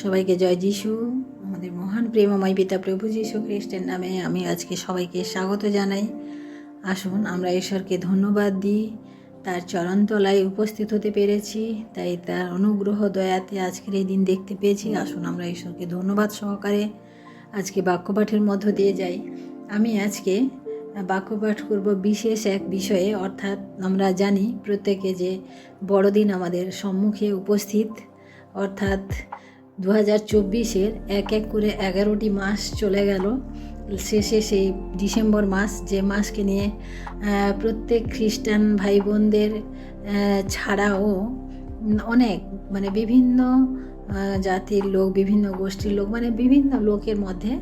সবাইকে জয় যিশু। আমাদের মহান প্রেমময় পিতা প্রভু যিশু খ্রিস্টের নামে আমি আজকে সবাইকে স্বাগত জানাই। আসুন আমরা ঈশ্বরকে ধন্যবাদ দিই, তার চরণতলায় উপস্থিত হতে পেরেছি, তাই তার অনুগ্রহ দয়াতে আজকের এই দিন দেখতে পেয়েছি। আসুন আমরা ঈশ্বরকে ধন্যবাদ সহকারে আজকে বাক্যপাঠের মধ্য দিয়ে যাই। আমি আজকে বাক্যপাঠ করব বিশেষ এক বিষয়ে, অর্থাৎ আমরা জানি প্রত্যেকে যে বড়দিন আমাদের সম্মুখে উপস্থিত, অর্থাৎ 2024-এর এক এক করে 11টি মাস চলে গেল। শেষে সেই ডিসেম্বর মাস, যে মাসকে নিয়ে প্রত্যেক খ্রিস্টান ভাই বোনদের ছাড়াও অনেক বিভিন্ন জাতির লোক, বিভিন্ন গোষ্ঠীর লোক, বিভিন্ন লোকের মধ্যে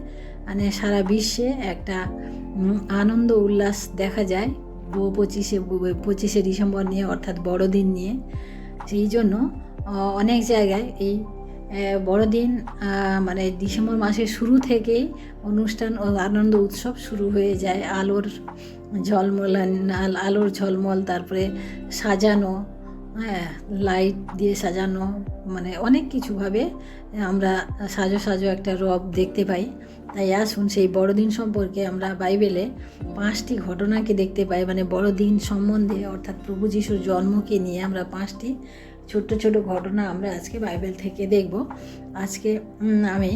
সারা বিশ্বে একটা আনন্দ উল্লাস দেখা যায় 25শে ডিসেম্বর নিয়ে, অর্থাৎ বড়দিন নিয়ে। সেই জন্য অনেক জায়গায় এই বড়দিন ডিসেম্বর মাসের শুরু থেকেই অনুষ্ঠান ও আনন্দ উৎসব শুরু হয়ে যায়। আলোর ঝলমল, তারপরে সাজানো, লাইট দিয়ে সাজানো, অনেক কিছুভাবে আমরা সাজো একটা রব দেখতে পাই। তাই আসুন সেই বড়দিন সম্পর্কে আমরা বাইবেলে 5টি ঘটনাকে দেখতে পাই, বড়দিন সম্বন্ধে, অর্থাৎ প্রভু যিশুর জন্মকে নিয়ে আমরা 5টি ছোট্ট ছোট ঘটনা আমরা আজকে বাইবেল থেকে দেখব। আজকে আমি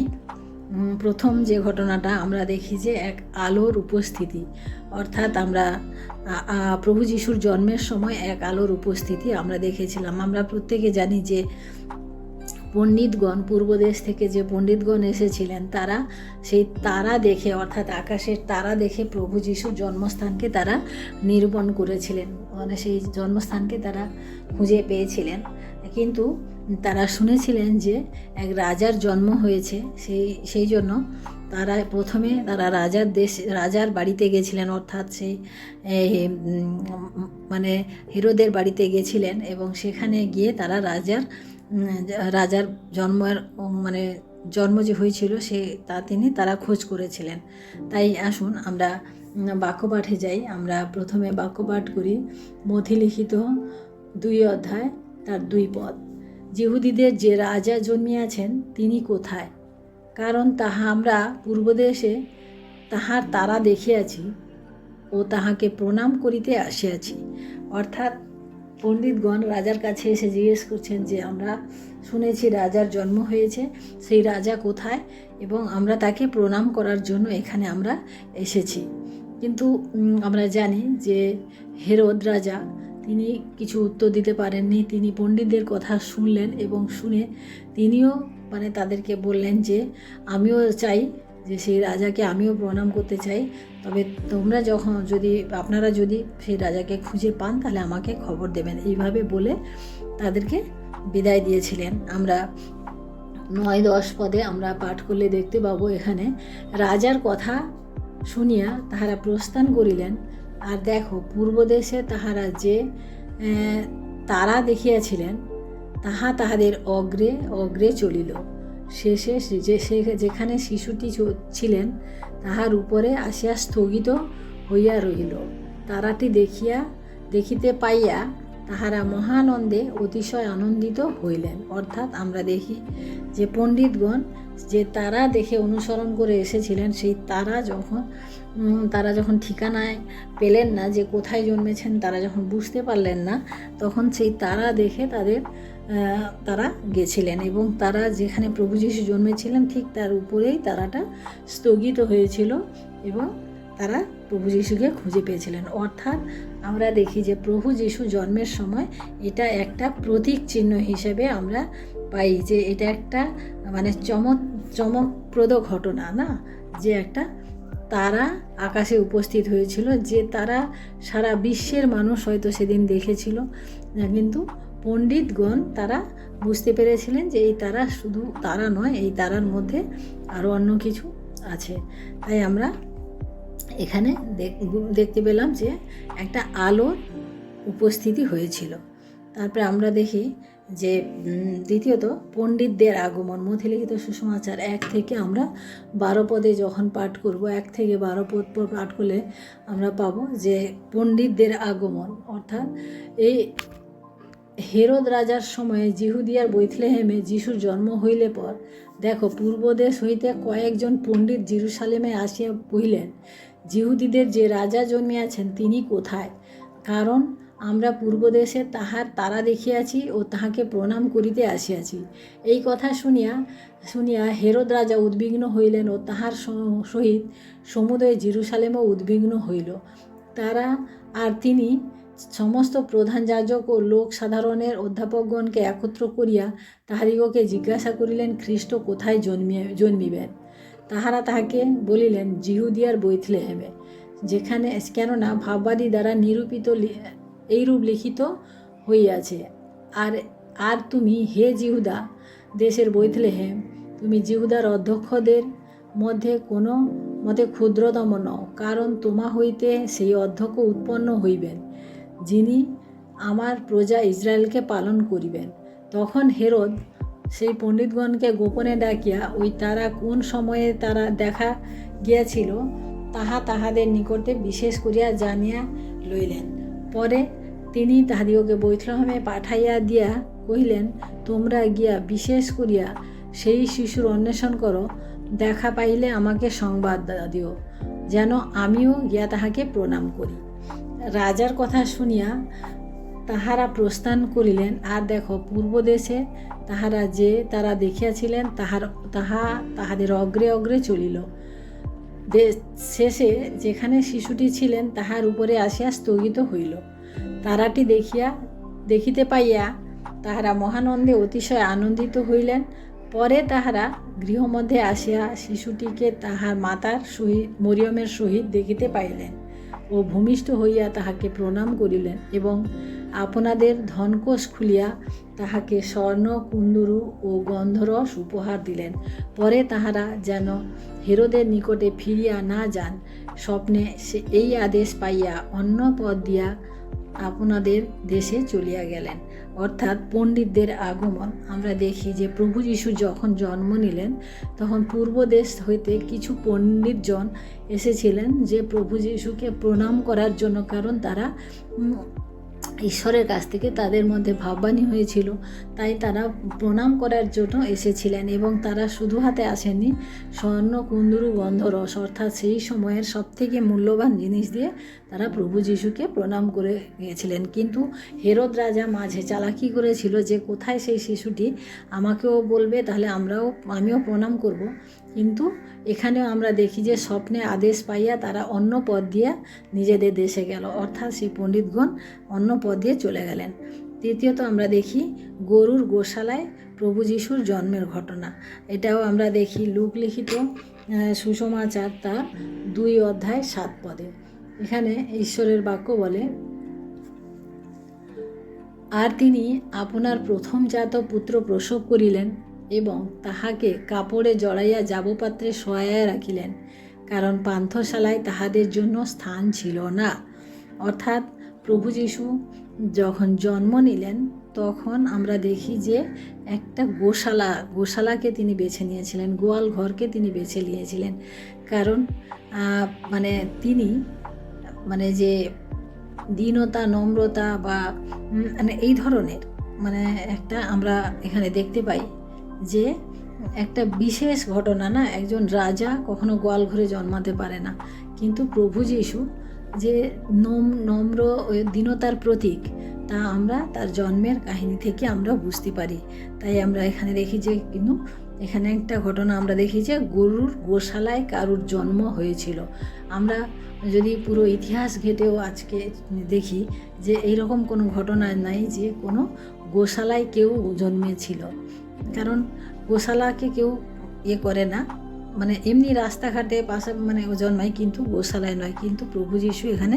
প্রথম যে ঘটনাটা আমরা দেখি যে এক আলোর উপস্থিতি, অর্থাৎ আমরা প্রভু যিশুর জন্মের সময় এক আলোর উপস্থিতি আমরা দেখেছিলাম। আমরা প্রত্যেকে জানি যে পণ্ডিতগণ, পূর্ব দেশ থেকে যে পণ্ডিতগণ এসেছিলেন, তারা সেই তারা দেখে, অর্থাৎ আকাশের তারা দেখে প্রভু যিশুর জন্মস্থানকে তারা নিরূপণ করেছিলেন, সেই জন্মস্থানকে তারা খুঁজে পেয়েছিলেন। কিন্তু তারা শুনেছিলেন যে এক রাজার জন্ম হয়েছে, সেই জন্য তারা প্রথমে রাজার বাড়িতে গেছিলেন, অর্থাৎ সেই হেরোদের বাড়িতে গেছিলেন, এবং সেখানে গিয়ে তারা রাজার জন্ম যে হয়েছিল তারা খোঁজ করেছিলেন। তাই আসুন আমরা বাক্যপাঠে যাই। আমরা প্রথমে বাক্যপাঠ করি মথিলিখিত 2 অধ্যায় তার 2 পদ। যিহুদীদের যে রাজা জন্মিয়াছেন তিনি কোথায়? কারণ আমরা পূর্বদেশে তাহার তারা দেখিয়াছি ও তাহাকে প্রণাম করিতে আসিয়াছি। অর্থাৎ পণ্ডিতগণ রাজার কাছে এসে জিজ্ঞেস করছেন যে আমরা শুনেছি রাজার জন্ম হয়েছে, সেই রাজা কোথায়, এবং আমরা তাকে প্রণাম করার জন্য এখানে আমরা এসেছি। কিন্তু আমরা জানি যে হেরোদ রাজা, তিনি কিছু উত্তর দিতে পারেননি। তিনি পণ্ডিতদের কথা শুনলেন এবং শুনে তিনিও তাদেরকে বললেন যে আমিও চাই যে সেই রাজাকে আমিও প্রণাম করতে চাই, তবে আপনারা যদি সেই রাজাকে খুঁজে পান তাহলে আমাকে খবর দেবেন। এইভাবে বলে তাদেরকে বিদায় দিয়েছিলেন। আমরা 9-10 পদে আমরা পাঠ করলে দেখতে পাবো, এখানে রাজার কথা শুনিয়া তাহারা প্রস্থান করিলেন। আর দেখো, পূর্বদেশে তাহারা যে তারা দেখিয়াছিলেন তাহা তাহাদের অগ্রে অগ্রে চলিল। শেষে যেখানে শিশুটি ছিলেন তাহার উপরে আসিয়া স্থগিত হইয়া রহিল। তারাটি দেখিতে পাইয়া তাহারা মহানন্দে অতিশয় আনন্দিত হইলেন। অর্থাৎ আমরা দেখি যে পণ্ডিতগণ যে তারা দেখে অনুসরণ করে এসেছিলেন, সেই তারা যখন ঠিকানায় পেলেন না যে কোথায় জন্মেছেন, তারা যখন বুঝতে পারলেন না, তখন সেই তারা দেখে তারা গেছিলেন, এবং তারা যেখানে প্রভু যিশু জন্মেছিলেন ঠিক তার উপরেই তারাটা স্থগিত হয়েছিল, এবং তারা প্রভু যিশুকে খুঁজে পেয়েছিলেন। অর্থাৎ আমরা দেখি যে প্রভু যিশু জন্মের সময় এটা একটা প্রতীক চিহ্ন হিসেবে আমরা পাই, যে এটা একটা চমকপ্রদ ঘটনা না, যে একটা তারা আকাশে উপস্থিত হয়েছিল, যে তারা সারা বিশ্বের মানুষ হয়তো সেদিন দেখেছিল, কিন্তু পণ্ডিতগণ তারা বুঝতে পেরেছিলেন যে এই তারা শুধু তারা নয়, এই তারার মধ্যে আরও অন্য কিছু আছে। তাই আমরা এখানে দেখতে পেলাম যে একটা আলোর উপস্থিতি হয়েছিল। তারপরে আমরা দেখি যে দ্বিতীয়ত পণ্ডিতদের আগমন। মথিলিখিত সুসমাচার 1 থেকে আমরা 12 পদে যখন পাঠ করব, 1 থেকে 12 পদ পাঠ করলে আমরা পাবো যে পণ্ডিতদের আগমন, অর্থাৎ হেরোদ রাজার সময়ে জিহুদিয়ার বৈথলেহেমে যিশুর জন্ম হইলে পর দেখো পূর্বদেশ হইতে কয়েকজন পণ্ডিত জেরুসালেমে আসিয়া কহিলেন, জিহুদিদের যে রাজা জন্মিয়াছেন তিনি কোথায়? কারণ আমরা পূর্বদেশে তাহার তারা দেখিয়াছি ও তাহাকে প্রণাম করিতে আসিয়াছি। এই কথা শুনিয়া হেরোদ রাজা উদ্বিগ্ন হইলেন ও তাহার সহিত সমুদয় জেরুসালেমও উদ্বিগ্ন হইল। তিনি সমস্ত প্রধান যাজক ও লোক সাধারণের অধ্যাপকগণকে একত্র করিয়া তাহাদিগকে জিজ্ঞাসা করিলেন, খ্রিস্ট কোথায় জন্মিবেন? তাহারা তাহাকে বলিলেন, জিহুদিয়ার বৈথলেহেমে, যেখানে কেননা ভাববাদী দ্বারা নিরূপিত এইরূপ লিখিত হইয়াছে। আর তুমি হে জিহুদা দেশের বৈথলেহেম, তুমি জিহুদার অধ্যক্ষদের মধ্যে কোনো মতে ক্ষুদ্রতম নও, কারণ তোমা হইতে সেই অধ্যক্ষ উৎপন্ন হইবেন, যিনি আমার প্রজা ইসরায়েলকে পালন করিবেন। তখন হেরোদ সেই পণ্ডিতগণকে গোপনে ডাকিয়া ওই তারা কোন সময়ে তারা দেখা গিয়াছিল তাহা তাহাদের নিকটে বিশেষ করিয়া জানিয়া লইলেন। পরে তিনি তাহাদিগকে বৈথলেহেমে পাঠাইয়া দিয়া কহিলেন, তোমরা গিয়া বিশেষ করিয়া সেই শিশুর অন্বেষণ করো, দেখা পাইলে আমাকে সংবাদ দিও, যেন আমিও গিয়া তাহাকে প্রণাম করি। রাজার কথা শুনিয়া তাহারা প্রস্থান করিলেন। আর দেখো পূর্বদেশে তাহারা যে তারা দেখিয়াছিলেন তাহাদের অগ্রে অগ্রে চলিল। শেষে যেখানে শিশুটি ছিলেন তাহার উপরে আসিয়া স্থগিত হইল। তারাটি দেখিতে পাইয়া তাহারা মহানন্দে অতিশয় আনন্দিত হইলেন। পরে তাহারা গৃহমধ্যে আসিয়া শিশুটিকে তাহার মাতার সহিত মরিয়মের সহিত দেখিতে পাইলেন ও ভূমিষ্ঠ হইয়া তাহাকে প্রণাম করিলেন এবং আপনাদের ধনকোষ খুলিয়া তাহাকে স্বর্ণ, কুন্দুরু ও গন্ধরস উপহার দিলেন। পরে তাহারা যেন হেরোদের নিকটে ফিরিয়া না যান, স্বপ্নে সে এই আদেশ পাইয়া অন্য পথ দিয়া আপনাদের দেশে চলিয়া গেলেন। অর্থাৎ পণ্ডিতদের আগমন। আমরা দেখি যে প্রভু যীশু যখন জন্ম নিলেন তখন পূর্ব দেশ হইতে কিছু পণ্ডিতজন এসেছিলেন যে প্রভু যীশুকে প্রণাম করার জন্য, কারণ তারা ঈশ্বরের কাছ থেকে তাদের মধ্যে ভাববাণী হয়েছিল, তাই তারা প্রণাম করার জন্য এসেছিলেন। এবং তারা শুধু হাতে আসেননি, স্বর্ণ, কুন্দুরু, গন্ধরস অর্থাৎ সেই সময়ের সবথেকে মূল্যবান জিনিস দিয়ে তারা প্রভু যীশুকে প্রণাম করে গিয়েছিলেন। কিন্তু হেরোদ রাজা মাঝে চালাকি করেছিল যে কোথায় সেই শিশুটি, আমাকেও বলবে তাহলে আমিও প্রণাম করব। কিন্তু এখানেও আমরা দেখি যে স্বপ্নে আদেশ পাইয়া তারা অন্য পথ দিয়ে নিজেদের দেশে গেল, অর্থাৎ সেই পণ্ডিতগণ অন্য পথ দিয়ে চলে গেলেন। তৃতীয়ত আমরা দেখি গরুর গোশালায় প্রভু যীশুর জন্মের ঘটনা। এটাও আমরা দেখি লূক লিখিত সুসমাচার তার 2 অধ্যায় 7 পদে। এখানে ঈশ্বরের বাক্য বলে, আর তিনি আপনার প্রথমজাত পুত্র প্রসব করিলেন এবং তাহাকে কাপড়ে জড়াইয়া যাবপাত্রে শোয়াইয়া রাখিলেন, কারণ পান্থশালায় তাহাদের জন্য স্থান ছিল না। অর্থাৎ প্রভু যীশু যখন জন্ম নিলেন তখন আমরা দেখি যে একটা গোশালাকে তিনি বেছে নিয়েছিলেন, গোয়াল ঘরকে তিনি বেছে নিয়েছিলেন। কারণ তিনি যে দীনতা, নম্রতা বা এই ধরনের একটা আমরা এখানে দেখতে পাই যে একটা বিশেষ ঘটনা না, একজন রাজা কখনো গোয়াল ঘরে জন্মাতে পারে না, কিন্তু প্রভু যীশু যে নম্র দীনতার প্রতীক তা আমরা তার জন্মের কাহিনী থেকে আমরা বুঝতে পারি। তাই আমরা এখানে দেখি যে কিন্তু এখানে একটা ঘটনা আমরা দেখি যে গরুর গোশালায় কারুর জন্ম হয়েছিল। আমরা যদি পুরো ইতিহাস ঘেটেও আজকে দেখি যে এইরকম কোনো ঘটনা নাই যে কোনো গোশালায় কেউ জন্মেছিল, কারণ গোশালাকে কেউ করে না, এমনি রাস্তাঘাটে পাশে জন্মায়, কিন্তু গোশালায় নয়। কিন্তু প্রভু যীশু এখানে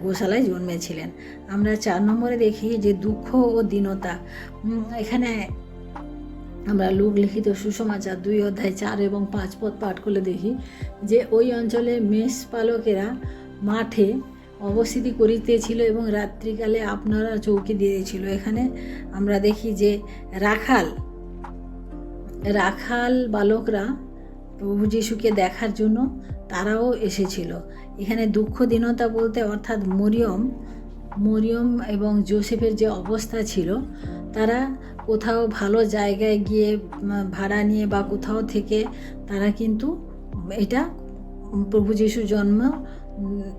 গোশালায় জন্মেছিলেন। আমরা 4 নম্বরে দেখি যে দুঃখ ও দীনতা। এখানে আমরা লূক লিখিত সুসমাচার 2 অধ্যায় 4 এবং 5 পদ পাঠ করলে দেখি যে ওই অঞ্চলে মেষপালকেরা মাঠে অবস্থিতি করিতেছিল এবং রাত্রিকালে আপনারা চৌকি দিয়েছিল। এখানে আমরা দেখি যে রাখাল বালকরা প্রভু যীশুকে দেখার জন্য তারাও এসেছিল। এখানে দুঃখ দীনতা বলতে অর্থাৎ মরিয়ম মরিয়ম এবং যোসেফের যে অবস্থা ছিল, তারা কোথাও ভালো জায়গায় গিয়ে ভাড়া নিয়ে বা কোথাও থেকে তারা কিন্তু এটা প্রভু যিশুর জন্ম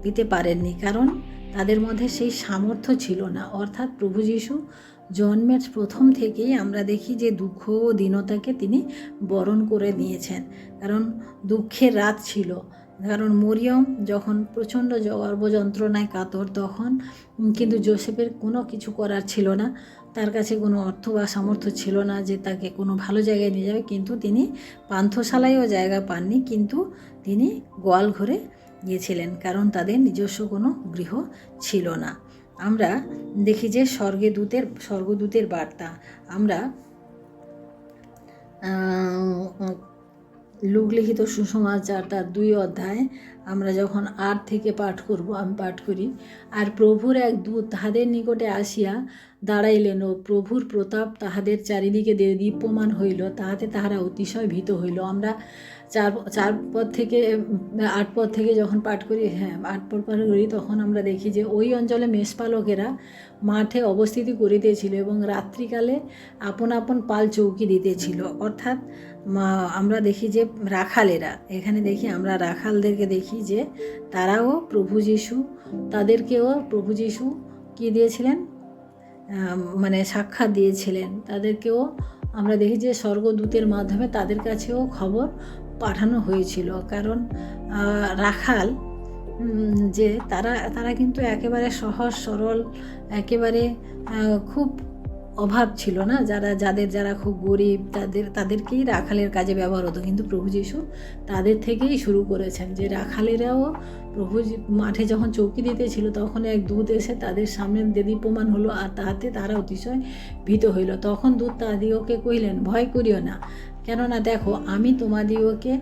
দিতে পারেননি, কারণ তাদের মধ্যে সেই সামর্থ্য ছিল না। অর্থাৎ প্রভু যিশু জন্মের প্রথম থেকেই আমরা দেখি যে দুঃখ ও দীনতাকে তিনি বরণ করে নিয়েছেন, কারণ দুঃখের রাত ছিল। কারণ মরিয়ম যখন প্রচণ্ড গর্ভযন্ত্রণায় কাতর, তখন কিন্তু যোসেফের কোনো কিছু করার ছিল না, তার কাছে কোনো অর্থ বা সামর্থ্য ছিল না যে তাকে কোনো ভালো জায়গায় নিয়ে যাবে, কিন্তু তিনি পান্থশালায়ও জায়গা পাননি, কিন্তু তিনি গোয়াল ঘরে গিয়েছিলেন, কারণ তাদের নিজস্ব কোনো গৃহ ছিল না। আমরা দেখি যে স্বর্গদূতের বার্তা, আমরা লূক লিখিত সুসমাচার তার 2 অধ্যায় আমরা যখন 8 থেকে পাঠ করব, আমি পাঠ করি। আর প্রভুর এক দূত তাহাদের নিকটে আসিয়া দাঁড়াইলেন ও প্রভুর প্রতাপ তাহাদের চারিদিকে দীপ্যমান হইল, তাহাতে তাহারা অতিশয় ভীত হইল। আমরা 4 পদ থেকে 8 পদ থেকে যখন পাঠ করি, 8 পদ পাঠ করি, তখন আমরা দেখি যে ওই অঞ্চলে মেষপালকেরা মাঠে অবস্থিতি করিতেছিল এবং রাত্রিকালে আপন আপন পাল চৌকি দিতেছিল। অর্থাৎ আমরা দেখি যে রাখালেরা, এখানে দেখি আমরা রাখালদেরকে দেখি যে তারাও প্রভু যিশু, তাদেরকেও প্রভু যিশু কী দিয়েছিলেন, মানে সাক্ষাৎ দিয়েছিলেন। তাদেরকেও আমরা দেখি যে স্বর্গদূতের মাধ্যমে তাদের কাছেও খবর পাঠানো হয়েছিল, কারণ রাখাল যে তারা কিন্তু একেবারে সহজ সরল, একেবারে খুব অভাব ছিল না, যারা খুব গরিব তাদেরকেই রাখালের কাজে ব্যবহার হতো। কিন্তু প্রভু যিশু তাদের থেকেই শুরু করেছেন, যে রাখালেরাও প্রভু মাঠে যখন চৌকি দিতেছিল, তখন এক দূত এসে তাদের সামনে দীপ্যমান হলো, আর তাহাতে তারা অতিশয় ভীত হইল। তখন দূত তাদিওকে কহিলেন, ভয় করিও না, কেননা দেখো আমি তোমাদিওকে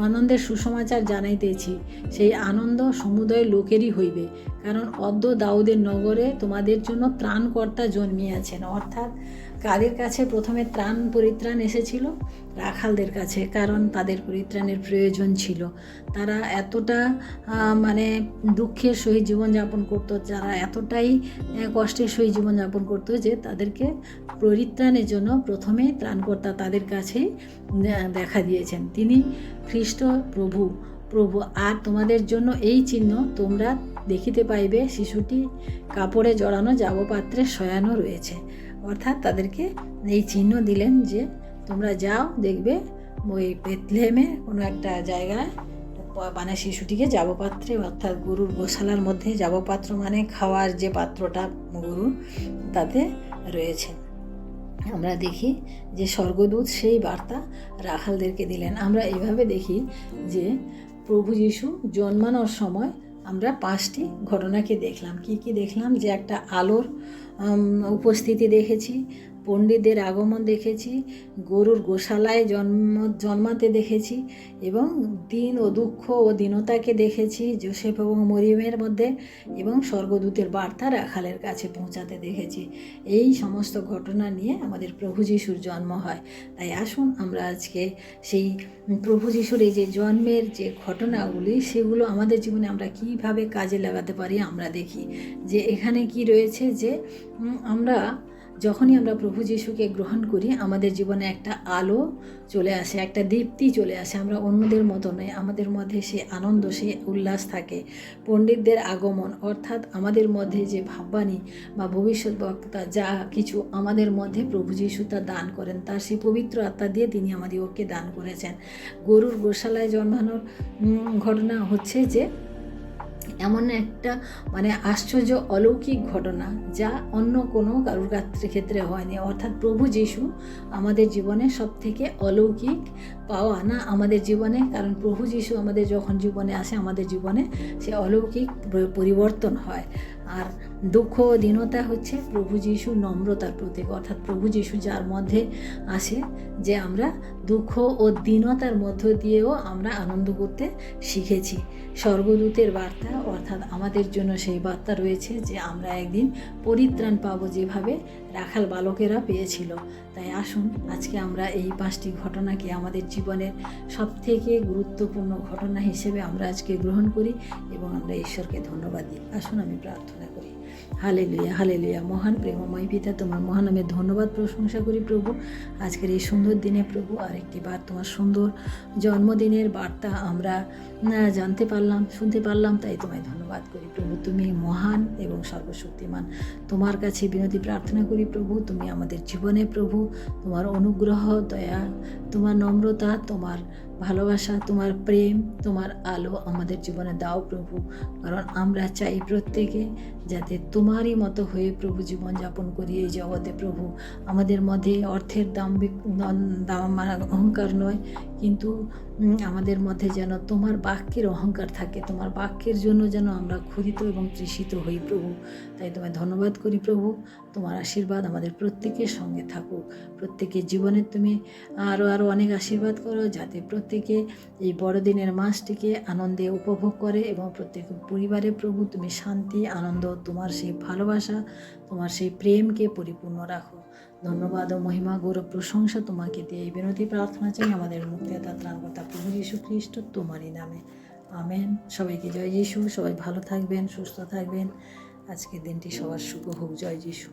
আনন্দের সুসমাচার জানাইতেছি, সেই আনন্দ সমুদয় লোকেরই হইবে, কারণ অদ্য দাউদের নগরে তোমাদের জন্য ত্রাণকর্তা জন্মিয়াছেন। অর্থাৎ কাদের কাছে প্রথমে পরিত্রাণ এসেছিল? রাখালদের কাছে, কারণ তাদের পরিত্রাণের প্রয়োজন ছিল। তারা এতটা মানে দুঃখের সহিত জীবনযাপন করতো, যারা এতটাই কষ্টের সহিত জীবনযাপন করতো যে তাদেরকে পরিত্রাণের জন্য প্রথমে ত্রাণকর্তা তাদের কাছেই দেখা দিয়েছেন। তিনি খ্রিস্ট প্রভু। আর তোমাদের জন্য এই চিহ্ন, তোমরা দেখিতে পাইবে শিশুটি কাপড়ে জড়ানো যাবপাত্রে শয়ানো রয়েছে। অর্থাৎ তাদেরকে এই চিহ্ন দিলেন যে তোমরা যাও, দেখবে ওই বেথলেহেমে কোনো একটা জায়গায় মানে শিশুটিকে যাবপাত্রে, অর্থাৎ গরুর গোশালার মধ্যে, যাবপাত্র মানে খাওয়ার যে পাত্রটা গরুর, তাতে রয়েছে। আমরা দেখি যে স্বর্গদূত সেই বার্তা রাখালদেরকে দিলেন। আমরা এভাবে দেখি যে প্রভু যিশু জন্মানোর সময় আমরা 5টি ঘটনাকে দেখলাম। কি দেখলাম? যে একটা আলোর উপস্থিতি দেখেছি, পণ্ডিতদের আগমন দেখেছি, গরুর গোশালায় জন্মাতে দেখেছি, এবং দিন ও দুঃখ ও দীনতাকে দেখেছি যোসেফ এবং মরিয়মের মধ্যে, এবং স্বর্গদূতের বার্তা রাখালের কাছে পৌঁছাতে দেখেছি। এই সমস্ত ঘটনা নিয়ে আমাদের প্রভু যিশুর জন্ম হয়। তাই আসুন আমরা আজকে সেই প্রভু যিশুর এই যে জন্মের যে ঘটনাগুলি, সেগুলো আমাদের জীবনে আমরা কিভাবে কাজে লাগাতে পারি আমরা দেখি। যে এখানে কি রয়েছে, যে যখনই আমরা প্রভু যিশুকে গ্রহণ করি, আমাদের জীবনে একটা আলো চলে আসে, একটা দীপ্তি চলে আসে। আমরা অন্যদের মতো নয়, আমাদের মধ্যে সে আনন্দ, সে উল্লাস থাকে। পণ্ডিতদের আগমন, অর্থাৎ আমাদের মধ্যে যে ভাববাণী বা ভবিষ্যৎ বক্তা যা কিছু আমাদের মধ্যে প্রভু যিশু তা দান করেন, তার সেই পবিত্র আত্মা দিয়ে তিনি আমাদেরকে দান করেছেন। গরুর গোশালায় জন্মানোর ঘটনা হচ্ছে যে এমন একটা মানে আশ্চর্য অলৌকিক ঘটনা, যা অন্য কোনো কারুর ক্ষেত্রে হয়নি। অর্থাৎ প্রভু যিশু আমাদের জীবনে সবথেকে অলৌকিক পাওয়া না আমাদের জীবনে, কারণ প্রভু যিশু আমাদের যখন জীবনে আসে, আমাদের জীবনে সে অলৌকিক পরিবর্তন হয়। আর দুঃখ ও দীনতা হচ্ছে প্রভু যিশু নম্রতার প্রতীক। অর্থাৎ প্রভু যিশু যার মধ্যে আসে, যে আমরা দুঃখ ও দীনতার মধ্য দিয়েও আমরা আনন্দ করতে শিখেছি। স্বর্গদূতের বার্তা, অর্থাৎ আমাদের জন্য সেই বার্তা রয়েছে যে আমরা একদিন পরিত্রাণ পাবো, যেভাবে রাখাল বালকেরা পেয়েছিল। তাই আসুন আজকে আমরা এই 5টি ঘটনাকে আমাদের জীবনের সবথেকে গুরুত্বপূর্ণ ঘটনা হিসেবে আমরা আজকে গ্রহণ করি এবং আমরা ঈশ্বরকে ধন্যবাদ দিই। আসুন আমি প্রার্থনা করি। Hallelujah, hallelujah. মহান প্রেমময় পিতা, তোমার মহান নামে ধন্যবাদ প্রশংসা করি প্রভু। আজকের এই সুন্দর দিনে প্রভু আরেকটি বার তোমার সুন্দর জন্মদিনের বার্তা আমরা জানতে পারলাম, শুনতে পারলাম, তাই তোমায় ধন্যবাদ করি প্রভু। তুমি মহান এবং সর্বশক্তিমান। তোমার কাছে বিনতি প্রার্থনা করি প্রভু, তুমি আমাদের জীবনে প্রভু তোমার অনুগ্রহ, দয়া, তোমার নম্রতা, তোমার ভালোবাসা, তোমার প্রেম, তোমার আলো আমাদের জীবনে দাও প্রভু। কারণ আমরা চাই প্রত্যেকে যাতে তোমারই মতো হয়ে প্রভু জীবনযাপন করি এই জগতে প্রভু। আমাদের মধ্যে অর্থের দাম অহংকার নয়, কিন্তু আমাদের মধ্যে যেন তোমার বাক্যের অহংকার থাকে, তোমার বাক্যের জন্য যেন আমরা ক্ষুধিত এবং তৃষিত হই প্রভু। তাই তোমায় ধন্যবাদ করি প্রভু। তোমার আশীর্বাদ আমাদের প্রত্যেকের সঙ্গে থাকুক। প্রত্যেকের জীবনে তুমি আরও অনেক আশীর্বাদ করো, যাতে প্রত্যেকে এই বড়দিনের মাসটিকে আনন্দে উপভোগ করে এবং প্রত্যেক পরিবারে প্রভু তুমি শান্তি, আনন্দ, তোমার সেই ভালোবাসা, তোমার সেই প্রেমকে পরিপূর্ণ রাখো। ধন্যবাদ ও মহিমা, গৌরব, প্রশংসা তোমাকে দিয়ে এই বিনতি প্রার্থনা চাই আমাদের মুক্তিদাতা ত্রাণকর্তা প্রভু যীশু খ্রিস্ট তোমারই নামে, আমেন। সবাইকে জয় যীশু। সবাই ভালো থাকবেন, সুস্থ থাকবেন। আজকের দিনটি সবার শুভ হোক। জয় যীশু।